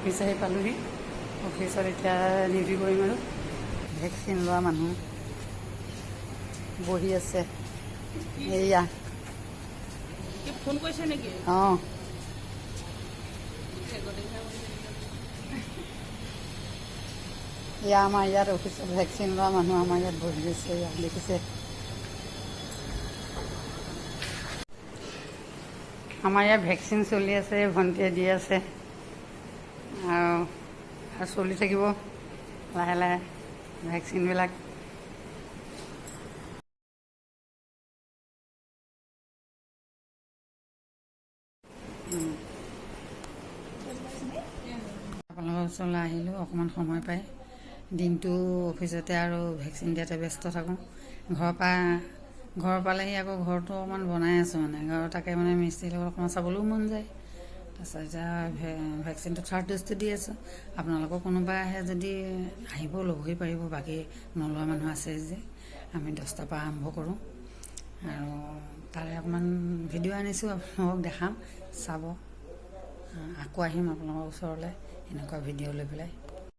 office আহি পালোহি অফিচত এতিয়া ডিউটি কৰিম আৰু ভেকচিন লোৱা মানুহ বহি আছে এইয়া ফোন কৰিছে নেকি অঁ এয়া আমাৰ ইয়াত অফিচত ভেকচিন লোৱা মানুহ আমাৰ ইয়াত বহি আছে ইয়াত দেখিছে আমাৰ ইয়াত ভেকচিন চলি আছে ভণ্টিয়ে দি আছে আৰু চলি থাকিব লাহে লাহে ভেকচিনবিলাক আপোনালোকৰ ওচৰলৈ আহিলোঁ অকণমান সময় পাই দিনটো অফিচতে আৰু ভেকচিন দিয়াতে ব্যস্ত থাকোঁ ঘৰ পালেহি আকৌ ঘৰটো অকণমান বনাই আছোঁ মানে তাকে মানে মিস্ত্ৰীৰ লগত অকণমান চাবলৈও মন যায় তাৰপিছত এতিয়া ভেকচিনটো থাৰ্ড ড'জটো দি আছোঁ আপোনালোকৰ কোনোবা আহে যদি আহিব ল'বহি পাৰিব বাকী নলোৱা মানুহ আছে যে আমি 10টাৰ পৰা আৰম্ভ কৰোঁ আৰু তাৰে অকণমান ভিডিঅ' আনিছোঁ আপোনালোকক দেখাম চাব আকৌ আহিম আপোনালোকৰ ওচৰলৈ এনেকুৱা ভিডিঅ' লৈ পেলাই